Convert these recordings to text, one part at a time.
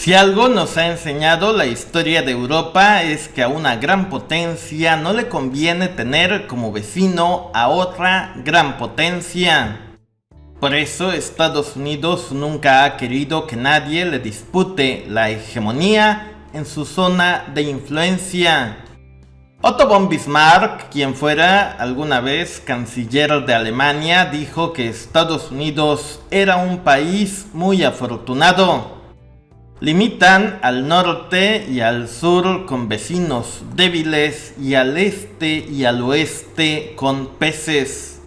Si algo nos ha enseñado la historia de Europa es que a una gran potencia no le conviene tener como vecino a otra gran potencia. Por eso Estados Unidos nunca ha querido que nadie le dispute la hegemonía en su zona de influencia. Otto von Bismarck, quien fuera alguna vez canciller de Alemania, dijo que Estados Unidos era un país muy afortunado. Limitan al norte y al sur con vecinos débiles y al este y al oeste con peces.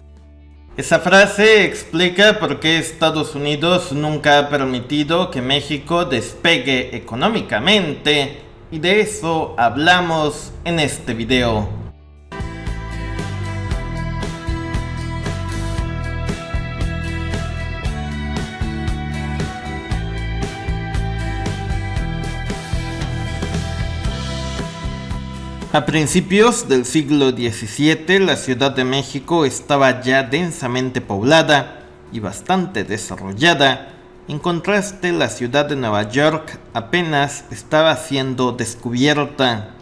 Esa frase explica por qué Estados Unidos nunca ha permitido que México despegue económicamente, y de eso hablamos en este video. A principios del siglo XVII, la Ciudad de México estaba ya densamente poblada y bastante desarrollada. En contraste, la ciudad de Nueva York apenas estaba siendo descubierta.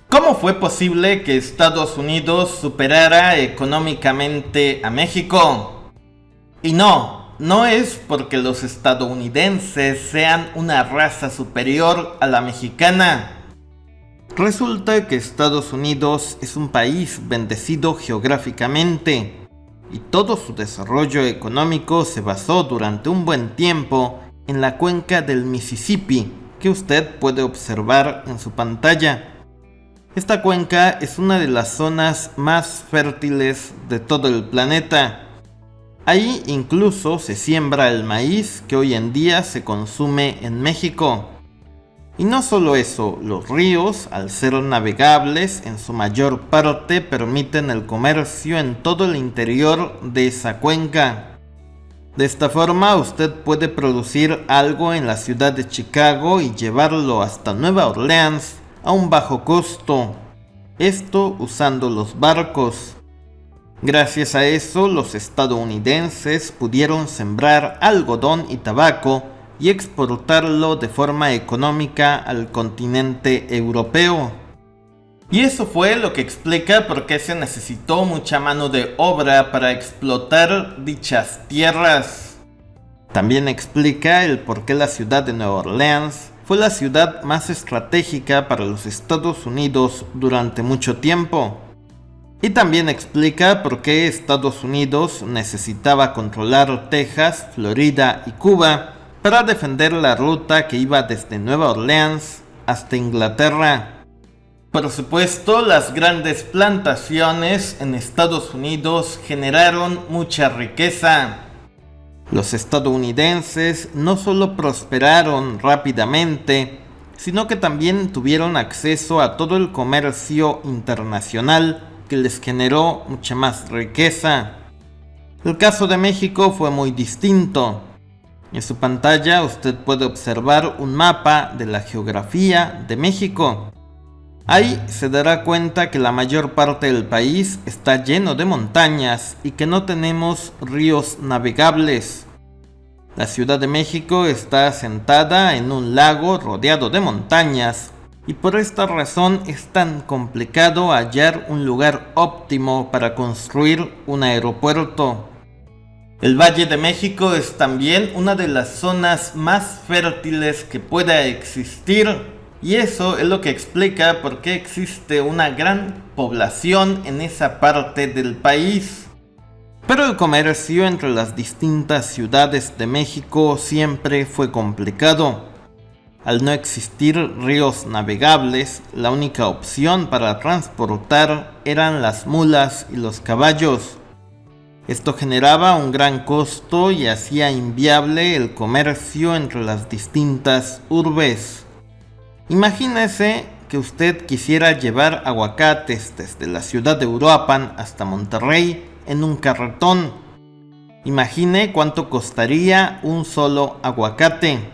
¿Cómo fue posible que Estados Unidos superara económicamente a México? Y no es porque los estadounidenses sean una raza superior a la mexicana. Resulta que Estados Unidos es un país bendecido geográficamente, y todo su desarrollo económico se basó durante un buen tiempo en la cuenca del Mississippi, que usted puede observar en su pantalla. Esta cuenca es una de las zonas más fértiles de todo el planeta. Ahí incluso se siembra el maíz que hoy en día se consume en México. Y no solo eso, los ríos, al ser navegables, en su mayor parte permiten el comercio en todo el interior de esa cuenca. De esta forma usted puede producir algo en la ciudad de Chicago y llevarlo hasta Nueva Orleans a un bajo costo. Esto usando los barcos. Gracias a eso, los estadounidenses pudieron sembrar algodón y tabaco y exportarlo de forma económica al continente europeo. Y eso fue lo que explica por qué se necesitó mucha mano de obra para explotar dichas tierras. También explica el por qué la ciudad de Nueva Orleans fue la ciudad más estratégica para los Estados Unidos durante mucho tiempo. Y también explica por qué Estados Unidos necesitaba controlar Texas, Florida y Cuba para defender la ruta que iba desde Nueva Orleans hasta Inglaterra. Por supuesto, las grandes plantaciones en Estados Unidos generaron mucha riqueza. Los estadounidenses no solo prosperaron rápidamente, sino que también tuvieron acceso a todo el comercio internacional que les generó mucha más riqueza. El caso de México fue muy distinto. En su pantalla usted puede observar un mapa de la geografía de México. Ahí se dará cuenta que la mayor parte del país está lleno de montañas y que no tenemos ríos navegables. La Ciudad de México está asentada en un lago rodeado de montañas, y por esta razón es tan complicado hallar un lugar óptimo para construir un aeropuerto. El Valle de México es también una de las zonas más fértiles que pueda existir, y eso es lo que explica por qué existe una gran población en esa parte del país. Pero el comercio entre las distintas ciudades de México siempre fue complicado. Al no existir ríos navegables, la única opción para transportar eran las mulas y los caballos. Esto generaba un gran costo y hacía inviable el comercio entre las distintas urbes. Imagínese que usted quisiera llevar aguacates desde la ciudad de Uruapan hasta Monterrey en un carretón. Imagine cuánto costaría un solo aguacate.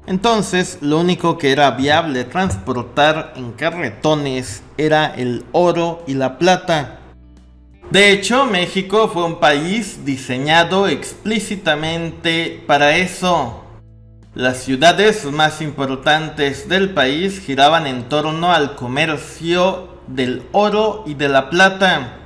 Entonces, lo único que era viable transportar en carretones era el oro y la plata. De hecho, México fue un país diseñado explícitamente para eso. Las ciudades más importantes del país giraban en torno al comercio del oro y de la plata.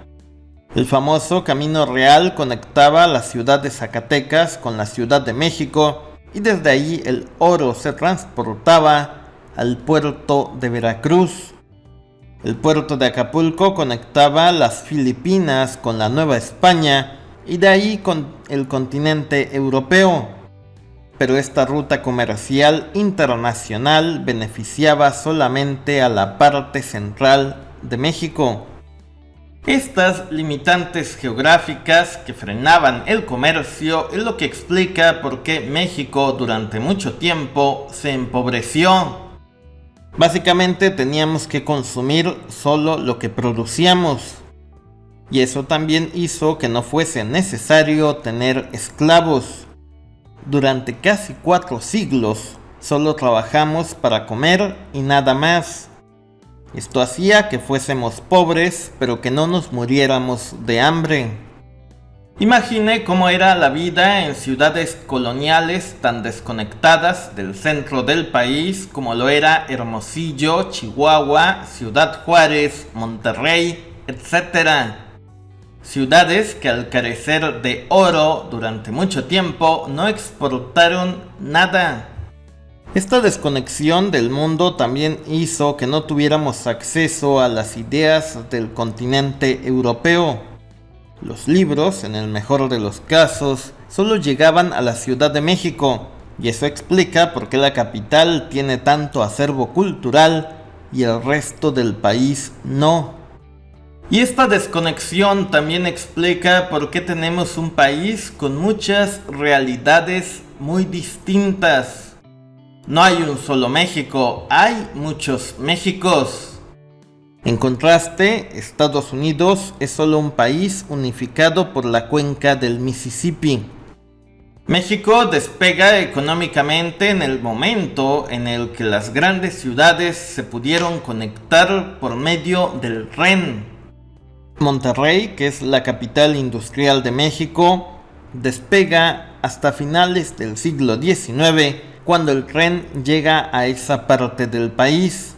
El famoso Camino Real conectaba la ciudad de Zacatecas con la Ciudad de México y desde ahí el oro se transportaba al puerto de Veracruz. El puerto de Acapulco conectaba las Filipinas con la Nueva España y de ahí con el continente europeo. Pero esta ruta comercial internacional beneficiaba solamente a la parte central de México. Estas limitantes geográficas que frenaban el comercio es lo que explica por qué México durante mucho tiempo se empobreció. Básicamente teníamos que consumir solo lo que producíamos. Y eso también hizo que no fuese necesario tener esclavos. Durante casi 4 siglos solo trabajamos para comer y nada más. Esto hacía que fuésemos pobres, pero que no nos muriéramos de hambre. Imagine cómo era la vida en ciudades coloniales tan desconectadas del centro del país como lo era Hermosillo, Chihuahua, Ciudad Juárez, Monterrey, etc. Ciudades que al carecer de oro durante mucho tiempo no exportaron nada. Esta desconexión del mundo también hizo que no tuviéramos acceso a las ideas del continente europeo. Los libros, en el mejor de los casos, solo llegaban a la Ciudad de México, y eso explica por qué la capital tiene tanto acervo cultural y el resto del país no. Y esta desconexión también explica por qué tenemos un país con muchas realidades muy distintas. No hay un solo México, hay muchos Méxicos. En contraste, Estados Unidos es solo un país unificado por la cuenca del Mississippi. México despega económicamente en el momento en el que las grandes ciudades se pudieron conectar por medio del tren. Monterrey, que es la capital industrial de México, despega hasta finales del siglo XIX, cuando el tren llega a esa parte del país.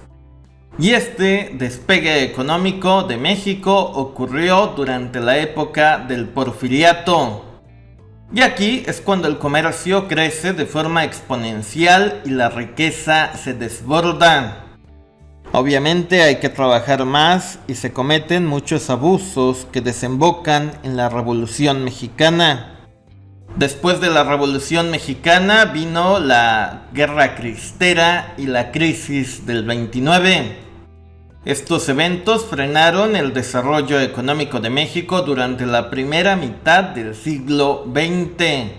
Y este despegue económico de México ocurrió durante la época del Porfiriato. Y aquí es cuando el comercio crece de forma exponencial y la riqueza se desborda. Obviamente hay que trabajar más y se cometen muchos abusos que desembocan en la Revolución Mexicana. Después de la Revolución Mexicana vino la Guerra Cristera y la crisis del 29. Estos eventos frenaron el desarrollo económico de México durante la primera mitad del siglo XX.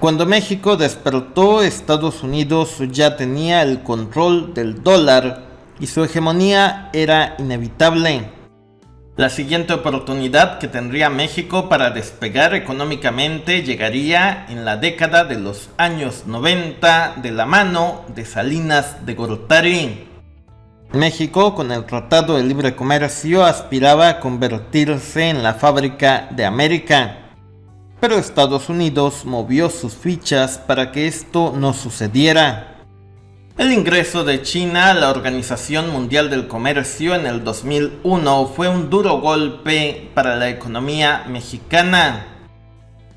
Cuando México despertó, Estados Unidos ya tenía el control del dólar y su hegemonía era inevitable. La siguiente oportunidad que tendría México para despegar económicamente llegaría en la década de los años 90 de la mano de Salinas de Gortari. México, con el Tratado de Libre Comercio, aspiraba a convertirse en la fábrica de América, pero Estados Unidos movió sus fichas para que esto no sucediera. El ingreso de China a la Organización Mundial del Comercio en el 2001 fue un duro golpe para la economía mexicana.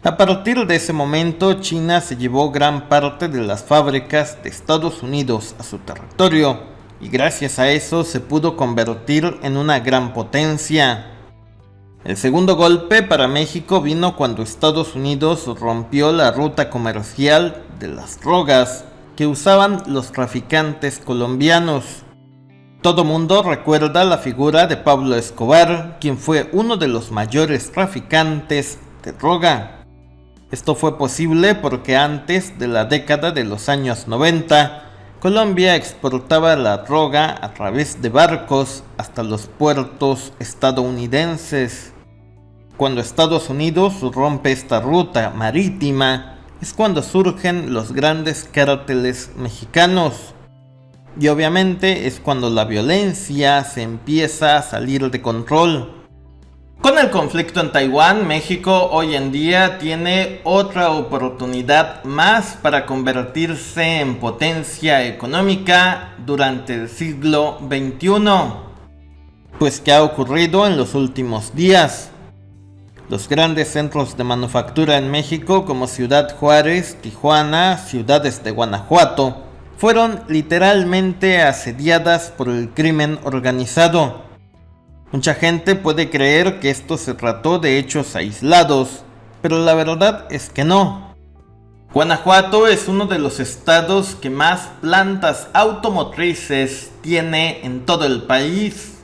A partir de ese momento, China se llevó gran parte de las fábricas de Estados Unidos a su territorio, y gracias a eso se pudo convertir en una gran potencia. El segundo golpe para México vino cuando Estados Unidos rompió la ruta comercial de las drogas que usaban los traficantes colombianos. Todo mundo recuerda la figura de Pablo Escobar, quien fue uno de los mayores traficantes de droga. Esto fue posible porque antes de la década de los años 90, Colombia exportaba la droga a través de barcos hasta los puertos estadounidenses. Cuando Estados Unidos rompe esta ruta marítima, es cuando surgen los grandes cárteles mexicanos. Y obviamente es cuando la violencia se empieza a salir de control. Con el conflicto en Taiwán, México hoy en día tiene otra oportunidad más para convertirse en potencia económica durante el siglo XXI. Pues, ¿qué ha ocurrido en los últimos días? Los grandes centros de manufactura en México como Ciudad Juárez, Tijuana, ciudades de Guanajuato, fueron literalmente asediadas por el crimen organizado. Mucha gente puede creer que esto se trató de hechos aislados, pero la verdad es que no. Guanajuato es uno de los estados que más plantas automotrices tiene en todo el país.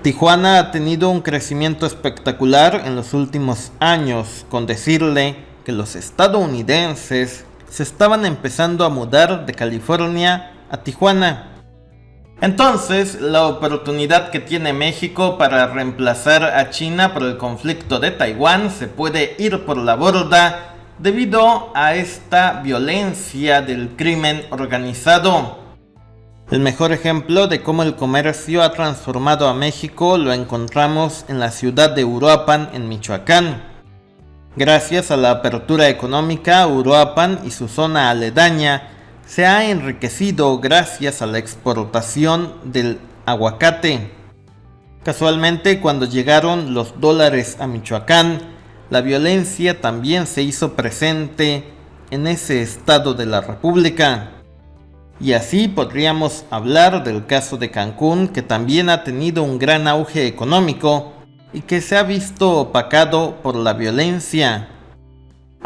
Tijuana ha tenido un crecimiento espectacular en los últimos años, con decirle que los estadounidenses se estaban empezando a mudar de California a Tijuana. Entonces, la oportunidad que tiene México para reemplazar a China por el conflicto de Taiwán se puede ir por la borda debido a esta violencia del crimen organizado. El mejor ejemplo de cómo el comercio ha transformado a México lo encontramos en la ciudad de Uruapan, en Michoacán. Gracias a la apertura económica, Uruapan y su zona aledaña se ha enriquecido gracias a la exportación del aguacate. Casualmente, cuando llegaron los dólares a Michoacán, la violencia también se hizo presente en ese estado de la República. Y así podríamos hablar del caso de Cancún, que también ha tenido un gran auge económico y que se ha visto opacado por la violencia.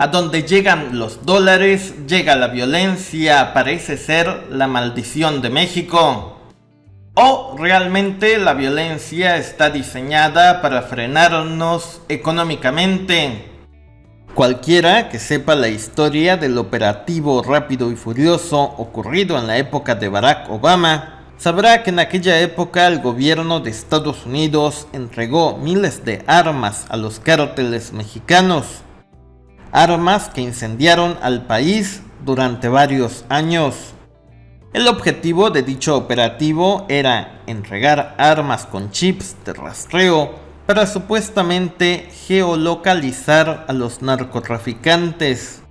A donde llegan los dólares, llega la violencia, parece ser la maldición de México. ¿O realmente la violencia está diseñada para frenarnos económicamente? Cualquiera que sepa la historia del operativo Rápido y Furioso ocurrido en la época de Barack Obama, sabrá que en aquella época el gobierno de Estados Unidos entregó miles de armas a los cárteles mexicanos. Armas que incendiaron al país durante varios años. El objetivo de dicho operativo era entregar armas con chips de rastreo para supuestamente geolocalizar a los narcotraficantes.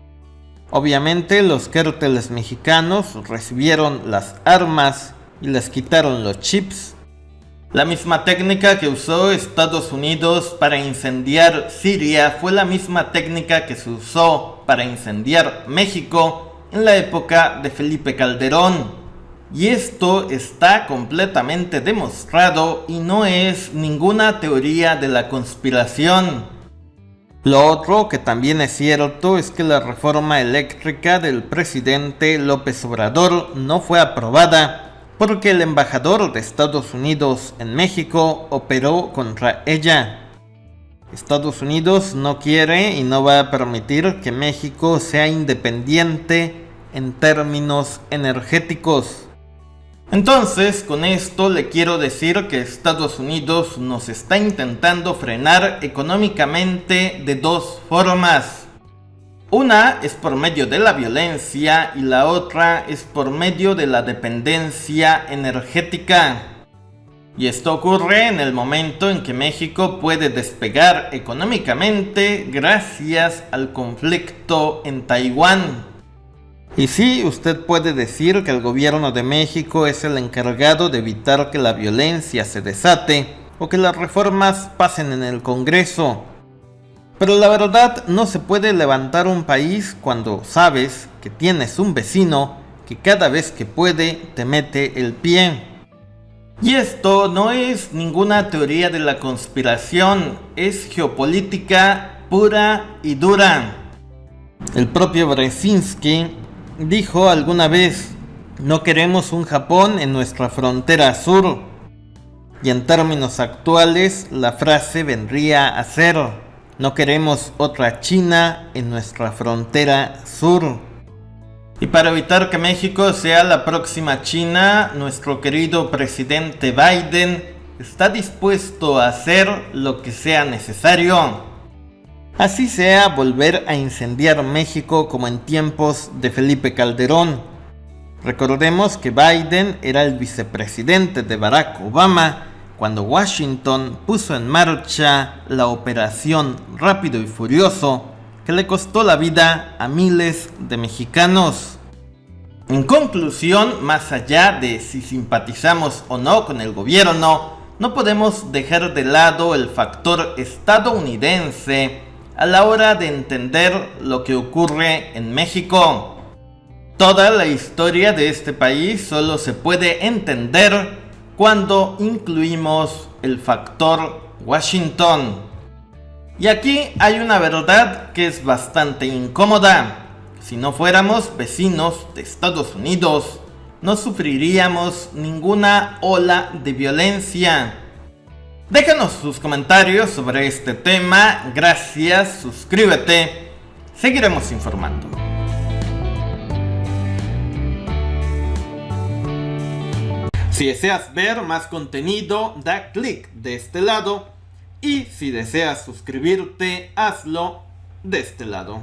Obviamente los cárteles mexicanos recibieron las armas y les quitaron los chips. La misma técnica que usó Estados Unidos para incendiar Siria fue la misma técnica que se usó para incendiar México en la época de Felipe Calderón. Y esto está completamente demostrado y no es ninguna teoría de la conspiración. Lo otro que también es cierto es que la reforma eléctrica del presidente López Obrador no fue aprobada porque el embajador de Estados Unidos en México operó contra ella. Estados Unidos no quiere y no va a permitir que México sea independiente en términos energéticos. Entonces, con esto le quiero decir que Estados Unidos nos está intentando frenar económicamente de dos formas. Una es por medio de la violencia y la otra es por medio de la dependencia energética. Y esto ocurre en el momento en que México puede despegar económicamente gracias al conflicto en Taiwán. Y sí, usted puede decir que el gobierno de México es el encargado de evitar que la violencia se desate o que las reformas pasen en el Congreso. Pero la verdad, no se puede levantar un país cuando sabes que tienes un vecino que cada vez que puede te mete el pie. Y esto no es ninguna teoría de la conspiración, es geopolítica pura y dura. El propio Brzezinski dijo alguna vez: no queremos un Japón en nuestra frontera sur. Y en términos actuales, la frase vendría a ser: no queremos otra China en nuestra frontera sur. Y para evitar que México sea la próxima China, nuestro querido presidente Biden está dispuesto a hacer lo que sea necesario. Así sea volver a incendiar México como en tiempos de Felipe Calderón. Recordemos que Biden era el vicepresidente de Barack Obama, cuando Washington puso en marcha la operación Rápido y Furioso, que le costó la vida a miles de mexicanos. En conclusión, más allá de si simpatizamos o no con el gobierno, no podemos dejar de lado el factor estadounidense a la hora de entender lo que ocurre en México. Toda la historia de este país solo se puede entender cuando incluimos el factor Washington. Y aquí hay una verdad que es bastante incómoda. Si no fuéramos vecinos de Estados Unidos, no sufriríamos ninguna ola de violencia. Déjanos sus comentarios sobre este tema. Gracias, suscríbete. Seguiremos informando. Si deseas ver más contenido, da clic de este lado. Y si deseas suscribirte, hazlo de este lado.